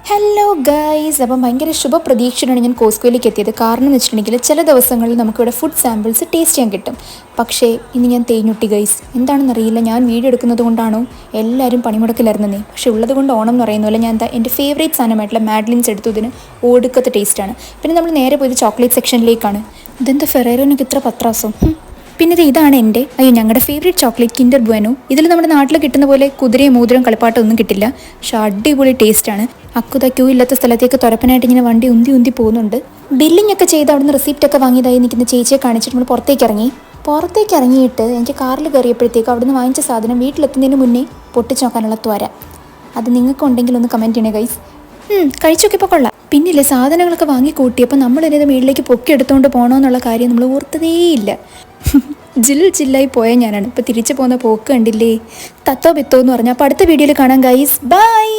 Hello guys, അപ്പം ഭയങ്കര ശുഭപ്രതീക്ഷയാണ് ഞാൻ കോസ്കോയിലേക്ക് എത്തിയത്. കാരണം എന്ന് വെച്ചിട്ടുണ്ടെങ്കിൽ ചില ദിവസങ്ങളിൽ നമുക്കിവിടെ ഫുഡ് സാമ്പിൾസ് ടേസ്റ്റ് ചെയ്യാൻ കിട്ടും. പക്ഷേ ഇന്ന് ഞാൻ തേഞ്ഞുട്ടി ഗൈസ്. എന്താണെന്നറിയില്ല, ഞാൻ വീഡിയോ എടുക്കുന്നത് കൊണ്ടാണോ എല്ലാവരും പണിമുടക്കിലായിരുന്നേ. പക്ഷേ ഉള്ളത് കൊണ്ട് ഓണം എന്ന് പറയുന്നില്ല. ഞാൻ എന്താ എൻ്റെ ഫേവറേറ്റ് സാധനമായിട്ടുള്ള മാഡ്ലിൻസ് എടുത്തതിന് ഒടുക്കത്തെ ടേസ്റ്റാണ്. പിന്നെ നമ്മൾ നേരെ പോയത് ചോക്ലേറ്റ് സെക്ഷനിലേക്കാണ്. ഇതെന്താ ഫെറേറോനൊക്കെ ഇത്ര പത്രാസം. പിന്നെ ഇതാണ് എൻ്റെ ഞങ്ങളുടെ ഫേവറേറ്റ് ചോക്ലേറ്റ് കിൻഡർ ബുവനോ. ഇതിൽ നമ്മുടെ നാട്ടിൽ കിട്ടുന്ന പോലെ കുതിരയും മോതിരം കളിപ്പാട്ടം ഒന്നും കിട്ടില്ല. പക്ഷേ അടിപൊളി ടേസ്റ്റാണ്. അക്കുത ക്യൂ ഇല്ലാത്ത സ്ഥലത്തേക്ക് തുറപ്പനായിട്ട് ഇങ്ങനെ വണ്ടി ഉന്തി പോകുന്നുണ്ട്. ബില്ലിംഗ് ഒക്കെ ചെയ്ത് അവിടുന്ന് റിസീപ്റ്റ് ഒക്കെ വാങ്ങിയതായി നിൽക്കുന്ന ചേച്ചിയെ കാണിച്ചിട്ട് നമ്മൾ പുറത്തേക്ക് ഇറങ്ങിയിട്ട് എനിക്ക് കാറിൽ കയറിയപ്പോഴത്തേക്ക് അവിടുന്ന് വാങ്ങിച്ച സാധനം വീട്ടിലെത്തുന്നതിന് മുന്നേ പൊട്ടിച്ച് നോക്കാനുള്ള ത്വര. അത് നിങ്ങൾക്ക് ഉണ്ടെങ്കിൽ ഒന്ന് കമൻറ്റ് ചെയ്യണേ ഗൈസ്. കഴിച്ചൊക്കെ കൊള്ളാം. പിന്നില്ലേ, സാധനങ്ങളൊക്കെ വാങ്ങി കൂട്ടിയപ്പോൾ നമ്മൾ ഇതിൻ്റെ മേളിലേക്ക് പൊക്കി എടുത്തുകൊണ്ട് പോകണമെന്നുള്ള കാര്യം നമ്മൾ ഓർത്തതേയില്ല. ജില്ലായി പോയ ഞാനാണ്. ഇപ്പോൾ തിരിച്ചു പോകുന്ന പോക്ക് കണ്ടില്ലേ. തത്തോ ബെത്തോ എന്ന് പറഞ്ഞാൽ അപ്പോൾ അടുത്ത വീഡിയോയിൽ കാണാം ഗൈസ്. ബൈ.